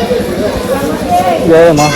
જય માં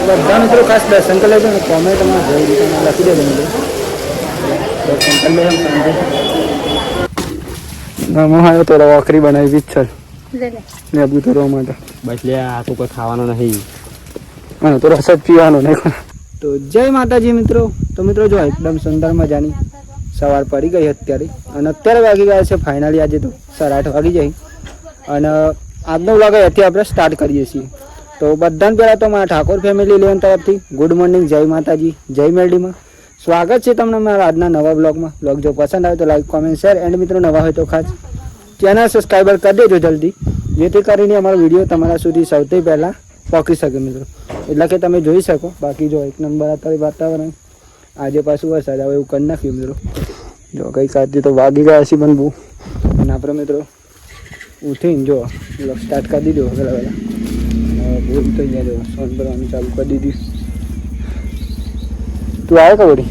બધા મિત્રો ખાસ દર્શન કરી લેજો ને કોમેન્ટમાં જય રીતના લખી દેજો મિત્રો દર્શન કરી લેજો નમો આવ્યો તો વખરી બનાવી છે ને અબુ તો રો માટે બસ લે આ તો કોઈ ખાવાનો નહીં અને તો રસ જ પીવાનો નહીં. તો જય માતાજી મિત્રો. તો મિત્રો જો એકદમ સુંદર મજાની સવાર પડી ગઈ અત્યારે અને અત્યારે વાગી ગયા છે ફાઇનલી આજે તો 8:30 વાગી જાય અને આજનો વ્લોગ અહીંયાથી આપણે સ્ટાર્ટ કરીએ છીએ. તો બધાને પહેલાં તો મારા ઠાકોર ફેમિલી લેવન તરફથી ગુડ મોર્નિંગ, જય માતાજી, જય મેરડીમાં સ્વાગત છે તમને મારા આજના નવા બ્લોગમાં. બ્લોગ જો પસંદ આવે તો લાઈક, કોમેન્ટ, શેર એન્ડ મિત્રો નવા હોય તો ખાસ ચેનલ સબસ્ક્રાઈબર કરી દેજો જલ્દી, જેથી કરીને અમારો વિડીયો તમારા સુધી સૌથી પહેલાં પહોંચી શકે મિત્રો. એટલે કે તમે જોઈ શકો. બાકી જો એક નંબર અત્યારે વાતાવરણ આજે પાછું વરસાદ આવે એવું કરી નાખ્યું મિત્રો. જો ગઈકાલથી તો વાગી ગયા છે પણ બહુ અને આપણે મિત્રો ઉઠીને જો બ્લોગ સ્ટાર્ટ કરી દીધો વહેલા વહેલા. ભૂલ થઈ ગયા જો સોન ભરવાનું ચાલુ કરી દીધી. તું આવે કે વળી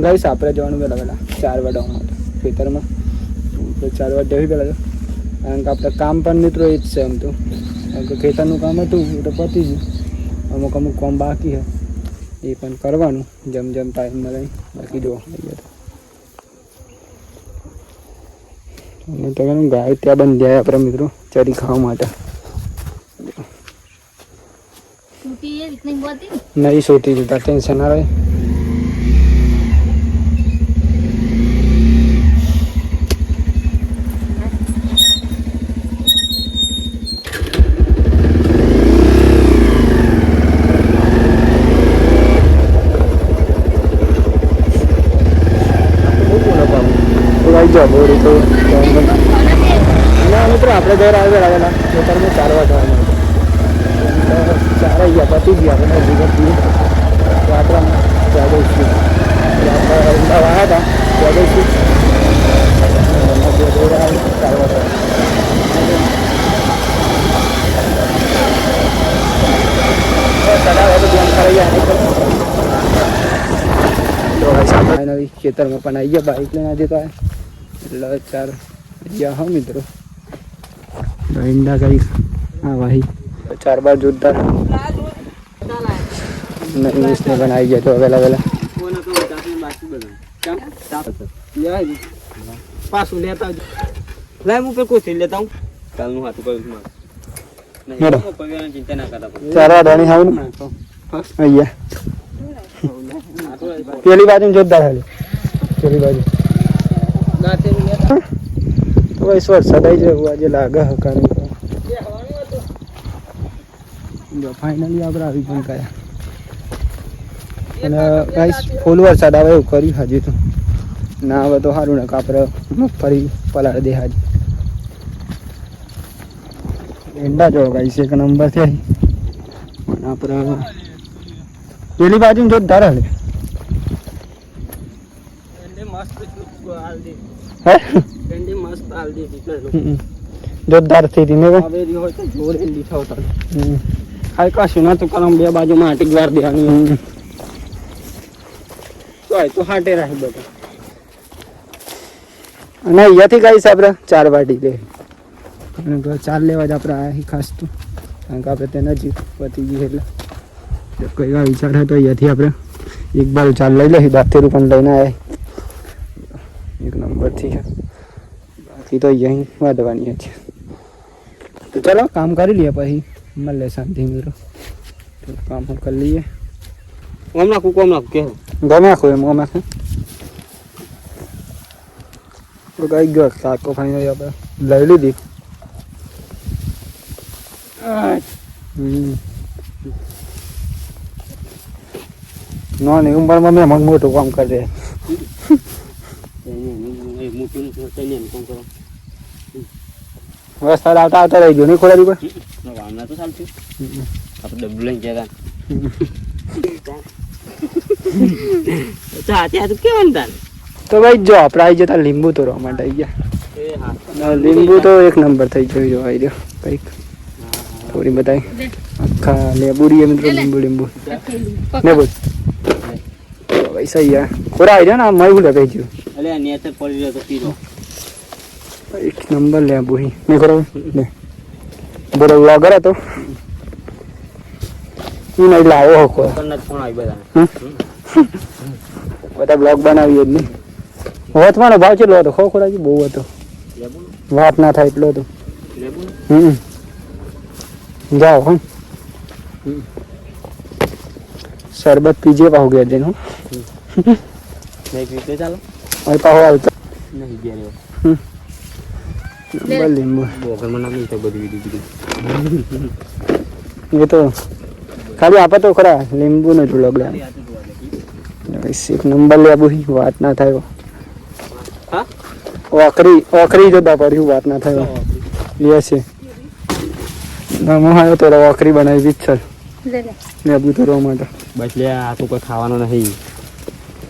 ગાઈસ આપણે જવાનું પહેલાં વહેલા 4 વાગ્યા માટે ખેતરમાં. તો 4 વાગ્યા જવી પહેલાં તો કારણ કે આપણે કામ પણ મિત્રો એ જ છે એમ તો. કારણ કે ખેતરનું કામ હતું એ તો પતી ગયું. અમુક કામ બાકી છે એ પણ કરવાનું જેમ જેમ ટાઈમ મળે. બાકી જો તો ગાય ત્યાં બંધાય આપણે મિત્રો ચરી ખાવા માટે. નહીં સોતી જતા ટેન્શન ના રહે. બોરી તો મિત્રો આપણે ઘર આવેલા ખેતરમાં 4 વાગ્યા 4 ગયા પતી ગયા આપણે જીવત તો આપણે જઈશું વાયા હતા જઈશું 4 વાગ્યા ખેતરમાં પણ આવી ગયા બાઈક લઈને આજે તો એટલે 4 ગયા હા મિત્રો. ઈંડા કરી હા ભાઈ 4 બાર જોરદાર ઇંગ્લિશને પણ આવી ગયા તો વહેલા વહેલા પાછું લેતા લાય હું કોઈ લેતા હું કાલનું હાથું કર્યું ચિંતા ના કરતા 4 વાગ્યાની હાવ ને અહીંયા પેલી બાજુ જોરદાર હાલે પેલી બાજુ તો વરસાદ આવી જાય આજે લાગે કારણ ફાઇનલી આપણે આવી પણ ગયા અને ગાઈસ ફૂલ વરસાદ આવે એવું કર્યું હજી તો ના આવે તો સારું ને કે આપણે મગફળી પલાળ દે હાજી. એંડા જો ગાઈસ એક નંબર છે પણ આપણે પેલી બાજુ જોરદાર હાલે જોરદાર થઈ હતી ને ખાઈ કશું ના તો કલમ બે બાજુ માટી વાર દેવાની તો હાટે રાખી બધા. અને અહીંયાથી ગાઈસ આપણે 4 વાટી લે કારણ કે 4 લેવા જ આપણે આ ખાસ તો કારણ કે આપણે તે નજીક પતી ગઈ એટલે કોઈ વાર વિચાર હતો અહીંયાથી આપણે એક બાજુ 4 લઈ લઈએ. દાંતેરું પણ લઈને આવ્યા એક નંબરથી છે. બાકી તો અહીં વાદવાની છે. તો ચાલો કામ કરી લઈએ પછી મળે શાંતિ મિત્રો. તો કામ કરી લઈએ. કોમ નાખું કે ગમે આખું એમ ગમે આખું તો કઈ ગયો કાકો ફાઈનલી આપણે લઈ લીધી. નાની ઉંમરમાં મેં મને મોટું કામ કરી દે. વરસાદ આવતા આવતા રહી ગયો નહીં ખોલાવી કોઈ તો ચાલતું આપણે ડબલું લઈને જતા કેવાનું તાર. તો ભાઈ જો આપણે આવી જતા લીંબુ તોડવા માટે આવી ગયા. લીંબુ તો એક નંબર થઈ ગયો આવી રહ્યો કંઈક થોડી બતાવી આખા લેબુડી મિત્રો લીંબુ લીંબુ ને બોલ ભાઈ સહી યાર ખોરા આવી જાય ને મય ભૂલે કહી ગયું અલે આ નેચર પડી રહ્યો તો પીરો એક નંબર લેબુ હી ને ખરો ને બોલો વ્લોગર હતો ઈ નહીં લાવો હકો કન્નત ફોન આવી બધા બ્લોગ બનાવીએ જ નહીં હોતવાનો ભાવ કેટલો હતો ખોખોરાજી બહુ હતો લેબુ વાત ના થાય એટલો હતો લેબુ જાઓ હમ શરબત પીજે પાહુ ગયા જઈને નહીં પીતો ચાલો હવે પાહુ આવતો નહીં ગયા નંબર લીંબુ બોકરમાં નામ નહીં તો બધી વિડીયો એ તો ખાલી આપે તો ખરા લીંબુ નો બ્લોગ લે એક નંબર લેબુ વાત ના થાય હા ઓખરી જોતા પડ્યું વાત ના થાય લે છે હું આવ્યો તો ઓખરી બનાવી જ છે લેબુ તો રવા માટે બસ લે આ તો કોઈ ખાવાનો નહીં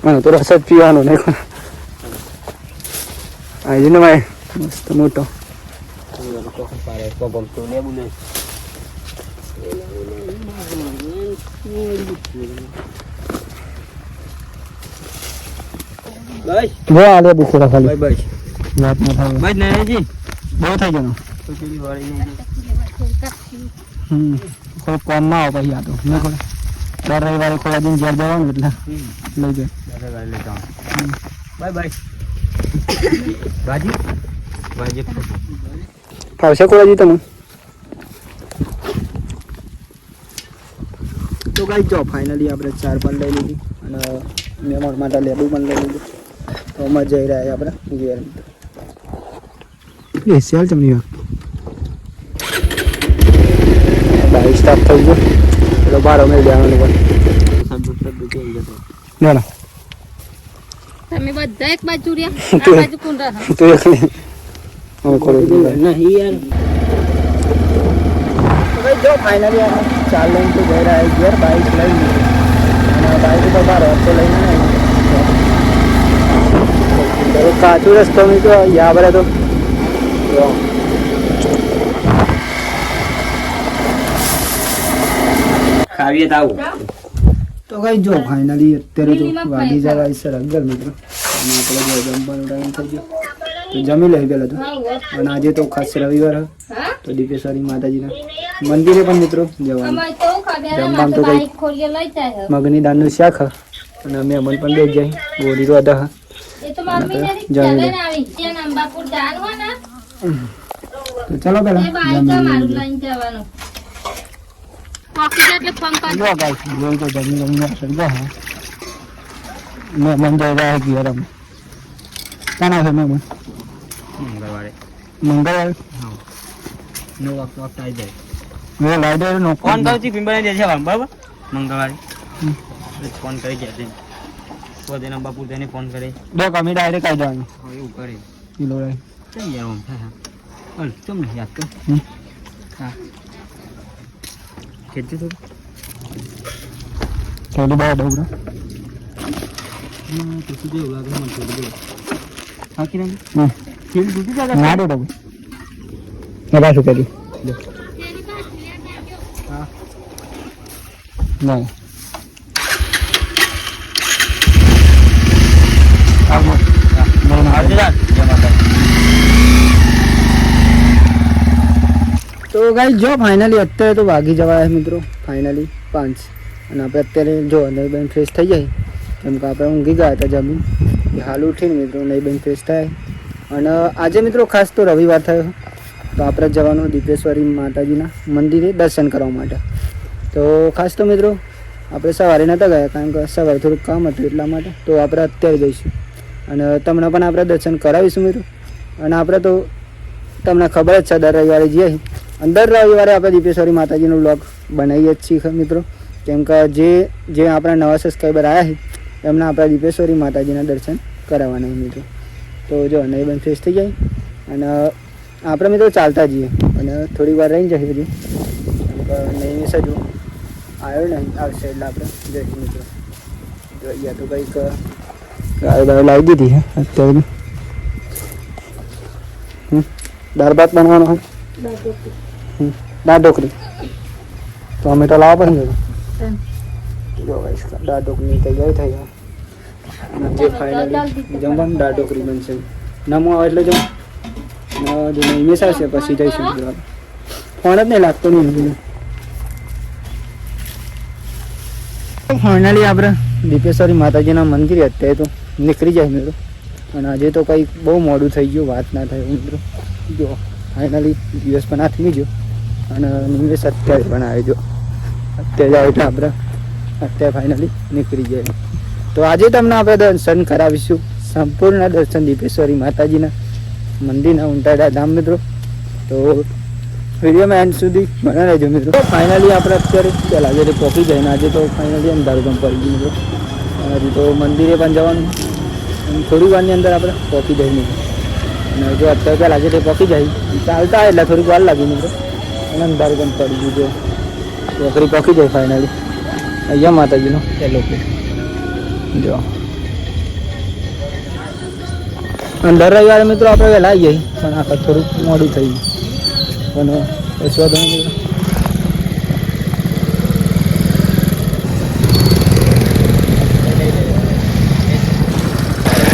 મને તો રસ જ પીવાનો નહીં આવી ને ભાઈ મસ્ત મોટો લેબુ નહીં બસ જો આ લેબુ ખોરા ખાલી બસ વાત ના થાય બસ નહીં બહુ થઈ ગયો તો પેલી વાળી થોડું કોમ ના આવે પછી આ તો નહીં ખોરા દર રવિવારે ખોરા દિન ઘેર જવાનું એટલે લઈ જાય બાય બાય ભાજી ભાજી ફાવશે ખોરાજી તમે તો ગાઈ જો ફાઇનલી આપણે 4 પણ લઈ લીધી અને મહેમાન માટે લેબુ પણ લઈ લીધું તો અમે જઈ રહ્યા આપણે ઘેર એ સેલ તમને બાઈક સ્ટાર્ટ થઈ ગયો એટલે બાર અમે જવાનું પણ ના ના તમે બધા એક બાજુ રહ્યા આ બાજુ કોણ રહે તો એકલી અમે કરો નહીં યાર તો જો ફાઇનલી અમે 4 લઈને તો જઈ રહ્યા ઘેર બાઈક લઈ લીધી અને બાઈક તો બાર તો લઈને આવ્યો કાચું રસ્તો મેં તો યા બરે તો ખાવીએ તો આવું તો કઈ જો ફાઇનલી અત્યારે તો વાગી જવા સર અગર મિત્રો અને આપણે જો જમવાનો ટાઈમ થઈ ગયો તો જમી લઈ ગયેલા તો અને આજે તો ખાસ રવિવાર તો દીપેશ્વરી માતાજીના મંદિરે પણ મિત્રો જવાનું અમાર તો ખબર જમવાનું તો તો કઈ બાઈક ખોલીએ લઈ જાય મગની દાળનું શાક અને અમે અમન પણ લઈ જાય બોરી તો હતા એ તો મમ્મી ને ચાલે ને આવી ત્યાં અંબાપુર જાણવા ને તો ચલો પેલા એ બાઈક મારું લઈને જવાનું પોકેટ એટલે ફોન કર જો ગાઈસ જોઈ તો જમી અસર ગયો હે મેં મન જઈ રહ્યા ઘેર અમે કાના છે મેં મંગળવારે મંગળવાર હા 9 વાગતો આવી જાય મેં લાઈડર નો ફોન કરું છું પિંપળે જશે બરાબર મંગળવારે ફોન કરી ગયા છે તો તેના બાપુ તેને ફોન કરે દેખ અમે ડાયરેક્ટ આવી જવાનું એવું કરે કિલો રાઈ ચમ યાર ઓમ હા ઓલ ચમ ને યાદ કર હા ખેંચજો તો થોડી બહાર ડોગરા તો સુજે લાગે મને થોડી હા કે નહીં હમ ખેલ દૂધી જાગા ના દો ડોગરા મેં પાછું કરી હા નહીં આવો આવજો યાર જય માતા તો ગાઈ જો ફાઇનલી અત્યારે તો વાગી જવાય મિત્રો ફાઇનલી 5 અને આપણે અત્યારે જો નહીં બેન ફ્રેશ થઈ જાય કેમ કે આપણે ઊંઘી ગયા હતા જમીન એ હાલ ઉઠીને મિત્રો નહીં બેન ફ્રેશ થાય અને આજે મિત્રો ખાસ તો રવિવાર થયો તો આપણે જવાનું દીપેશ્વરી માતાજીના મંદિરે દર્શન કરવા માટે તો ખાસ તો મિત્રો આપણે સવારે નહોતા ગયા કારણ કે સવારે થોડુંક કામ હતું એટલા માટે તો આપણે અત્યારે જઈશું અને તમને પણ આપણે દર્શન કરાવીશું મિત્રો અને આપણે તો તમને ખબર જ છે દર રવિવારે જઈએ અંદર રવિવારે આપણે દીપેશ્વરી માતાજીનો વ્લોગ બનાવીએ જ છીએ મિત્રો કેમ કે જે આપણા નવા સબસ્ક્રાઈબર આવ્યા છે એમને આપણે દીપેશ્વરી માતાજીના દર્શન કરાવવાના મિત્રો તો જો નહીં બંધ ફ્રેશ થઈ જાય અને આપણે મિત્રો ચાલતા જઈએ અને થોડી વાર રહીને જઈએ હજી નહીં સજુ આવ્યો નહીં આવશે એટલે આપણે જઈશું મિત્રો જો અહીંયા તો કંઈક ગાય લાવી દીધી હે અત્યારે દાળ ભાત બનાવવાનો હોય દાળ ઢોકળી ટોમેટો લાવવા પણ જો ગાઈસ દાળ ઢોકળી તૈયાર થઈ ગઈ અને જે ફાઇનલી જમવાનું દાળ ઢોકળી બનશે નમો આવે એટલે જમ જો ઇમેજ આવશે પછી જઈશું ફોન જ નહીં લાગતો નહીં ફાઇનલી આપણે દીપેશ્વરી માતાજીના મંદિરે અત્યારે તો નીકળી જાય મિત્રો અને આજે તો કંઈક બહુ મોડું થઈ ગયું વાત ના થાય મિત્રો જો ફાઇનલી દિવસ પણ હાથમી ગયો અને નિવેશ અત્યારે પણ આવી ગયો અત્યારે જાવ એટલે આપણે અત્યારે ફાઇનલી નીકળી જાય તો આજે તમને આપણે દર્શન કરાવીશું સંપૂર્ણ દર્શન દીપેશ્વરી માતાજીના મંદિરના ઉંટાડા ધામ મિત્રો તો વિડીયોમાં એન્ડ સુધી બના રહેજો મિત્રો ફાઇનલી આપણે અત્યારે ચાલ આજે પહોંચી જાય ને આજે તો ફાઇનલી અંધારું પણ પડી ગયું મિત્રો હજી તો મંદિરે પણ જવાનું અને થોડી વારની અંદર આપણે પહોંચી જઈએ મિત્રો અને જો અત્યારે ચાલ આજે પહોંચી જાય ચાલતા એટલે થોડીક વાર લાગી મિત્રો અને અંધારું પણ પડી ગયું જો નોકરી પહોંચી જાય ફાઇનલી અહીંયા માતાજીનો પહેલો જો અને દર રવિવારે મિત્રો આપણે વહેલા આવી જઈએ પણ આખા થોડુંક મોડું થઈ ગયું પણ પછી વાંધો નહીં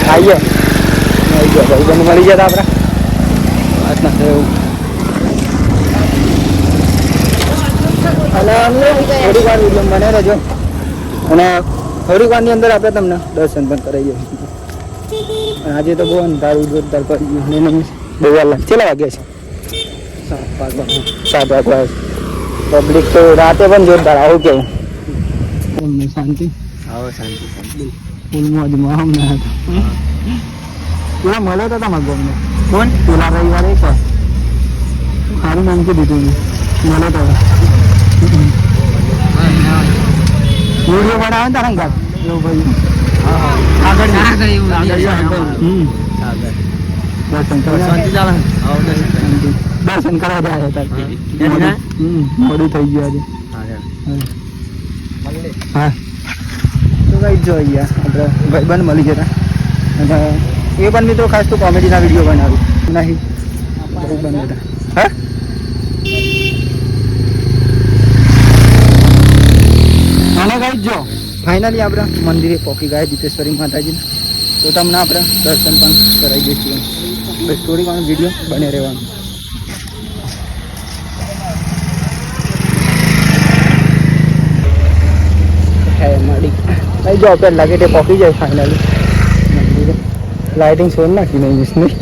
આવીએ ભાઈ બંધ મળી જતા આપણે વાત ના થાય એવું અને થોડીક વાર વિડીયો બને રહેજો અને થોડીક વારની અંદર આપણે તમને દર્શન પણ કરાવીએ આજે તો બહુ અંધારું જોરદાર પડી ગયું અને બહુ વાર લાગે કેટલા વાગ્યા છે 7 વાગ્યા પબ્લિક તો રાતે પણ જોરદાર આવું કેવું તમને શાંતિ આવો શાંતિ ફૂલ મોજમાં હમણાં પેલા મળ્યો તો તમારા ગમને કોણ પેલા રવિવારે એક વાર સારું નામ કીધું તું મળ્યો તો વિડીયો બનાવે ને તારા ઘાટ એવું ભાઈ આગળ દર્શન કરવા જાય મોડું થઈ ગયું આજે હા તો કઈ જો અહીંયા આપણે ભાઈબંધ મળી જતા અને એ પણ મિત્રો ખાસ તો કોમેડીના વિડીયો બનાવ્યું નહીં બહુ બંધ હતા હા અને કઈ જો ફાઇનલી આપણે મંદિરે પહોંચી ગયા દીપેશ્વરી માતાજીને તો તમને આપણે દર્શન પણ કરાવી દઈશું બસ થોડી ઘણો વિડીયો બને રહેવાનો માડી કઈ જો આપણે લાગે તે પહોંચી જાય ફાઇનલી મંદિરે લાઇટિંગ સોન નાખી નહીં મિસ નહીં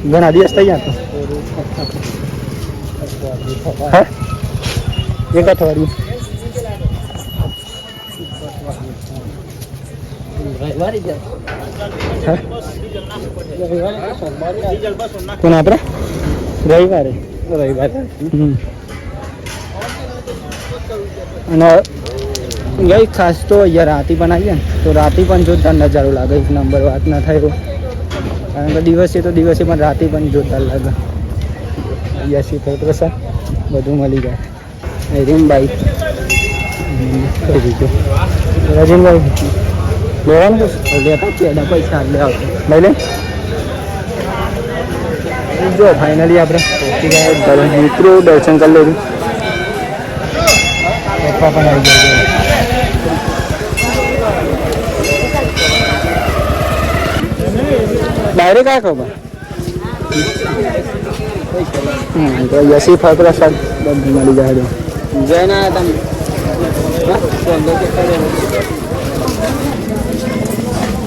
ઘણા દિવસ થઈ ગયા તો હા એક અઠવાડિયું કોણ આપણે રવિવારે અને ગઈ ખાસ તો અહીંયા રાતી પણ આવીએ ને તો રાતી પણ જોરદાર નજારો લાગે એક નંબર વાત ના થાય કારણ કે દિવસે પણ રાતે પણ જોરદાર લાગે અહીંયા શીખર પ્રસાદ બધું મળી જાય રીમભાઈ રજીનભાઈ લેવાનું લેતા પેડા પૈસા લે આવતો લઈ લે જો ફાઇનલી આપણે મિત્રો દર્શન કરી લેવું પપ્પા પણ આવી જાય ડાયરેક્ટ આ ખબર તો યસી ફરપ્રસાદ બધું મળી જાય જયના તમે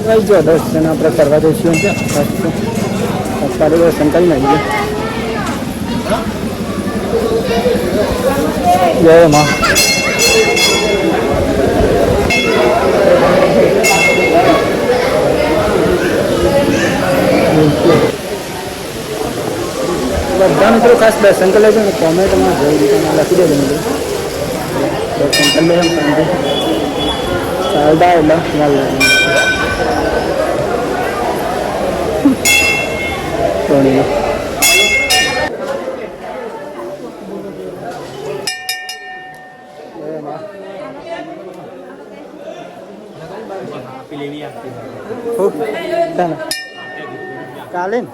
જો દર્શન આપણે કરવા દઈશું અત્યારે દર્શન કરી નાખીએ જય માં બધા મિત્રો ખાસ દર્શન કરી લેજો ને કોમેન્ટમાં જઈ રીતે લખી દેજો મિત્રો દર્શન કરી લે ચાલતા એટલે વાર લાગે કાલે ને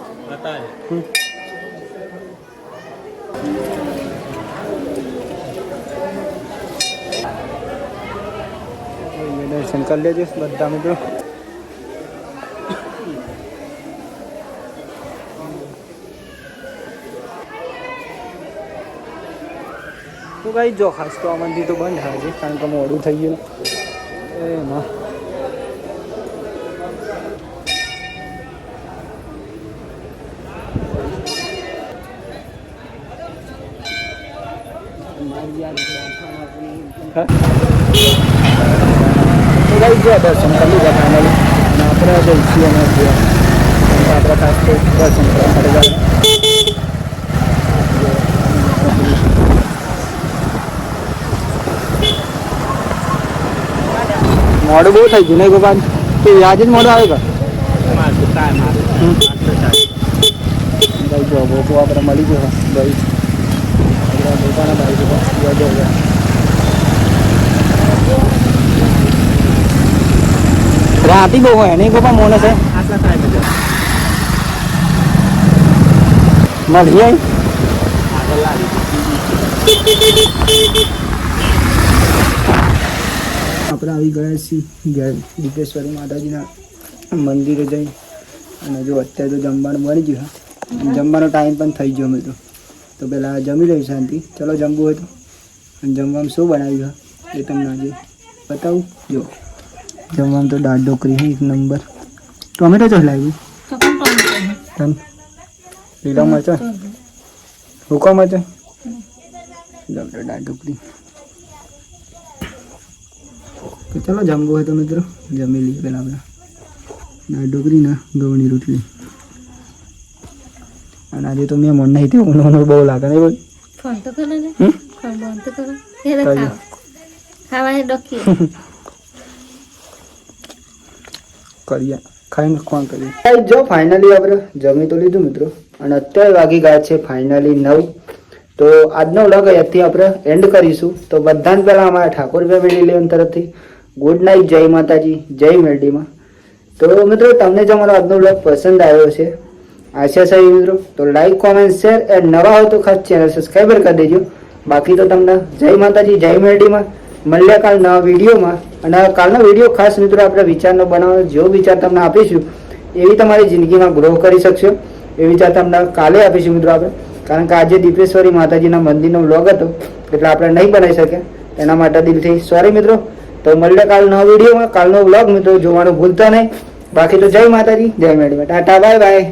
દર્શન કરી લેજો બધા મિત્રો. તો ગાઈ જો ખાસ તો આ મંદિર તો બંધ આવે છે કારણ કે મોડું થઈ ગયું એમાં. તો ગાઈ જો દર્શન કરી લીધા ફાઇનલી અને આપણે જઈશું અને આપણે ખાસ તો દર્શન કરવા માટે જાય. મોડું બહુ થઈ ગયું નહીં ગોપાલ તો આજે જ મોડું આવે ભાઈ જો બહુ આપણે મળી ગયો ભાઈ આપણા પોતાના ભાઈ રાતી બહુ હોય નહીં ગોપા મોને છે મળી જાય. આપણે આવી ગયા છીએ દીપેશ્વરી માતાજીના મંદિરે જઈ અને જો અત્યારે તો જમવાનું બની ગયું. જમવાનો ટાઈમ પણ થઈ ગયો મિત્રો તો પહેલાં જમી લઈશું શાંતિ. ચલો જમવું હોય તો અને જમવામાં શું બનાવ્યું એ તમને આજે બતાવું. જો જમવામાં તો દાળ ઢોકળી છે એક નંબર. ટોમેટો ચોસ લાવ્યું તન લીલા મરચાં હુકા મરચાં દાળ ઢોકળી. તો ચલો જમવું હોય તો મિત્રો જમી લઈએ પહેલાં આપણે દાળ ઢોકળી ના ઘઉંની રોટલી. અને આજે તો મેં મન નહીં થયું ઊંઘ બહુ લાગે નહીં બોલ ફોન તો કરો ને ફોન બંધ તો કરો હેરે ખાવ ખાવા હે ડોકી કરીએ ખાઈને કોણ કરીએ. જો ફાઇનલી આપણે જમી તો લીધું મિત્રો અને અત્યારે વાગી ગયા છે ફાઇનલી 9. તો આજનો વ્લોગ અહીંયાથી આપણે એન્ડ કરીશું. તો બધાને પહેલાં અમારા ઠાકોર ફેમિલી લેવન તરફથી ગુડ નાઇટ, જય માતાજી, જય મેરડીમાં. તો મિત્રો તમને જો અમારો આજનો વ્લોગ પસંદ આવ્યો છે આશા છે મિત્રો તો લાઈક કોમેન્ટ શેર એન્ડ નવા હોય તો ખાસ ચેનલ સબસ્ક્રાઈબર કરી દેજો. બાકી તો તમને જય માતાજી, જય મેરડીમાં. મળ્યા કાલ નવા વિડીયોમાં. અને કાલનો વિડીયો ખાસ મિત્રો આપણે વિચારનો બનાવવાનો જેવો વિચાર તમને આપીશું એવી તમારી જિંદગીમાં ગ્રો કરી શકશો એ વિચાર તમને કાલે આપીશું મિત્રો આપણે. કારણ કે આજે દીપેશ્વરી માતાજીના મંદિરનો વ્લોગ હતો એટલે આપણે નહીં બનાવી શક્યા એના માટે દિલથી સોરી મિત્રો. તો મળ્યા કાલ નવા વિડીયોમાં. કાલનો વ્લોગ મિત્રો જોવાનું ભૂલતા નહીં. બાકી તો જય માતાજી, જય મેરડીમાં. Tata bye bye.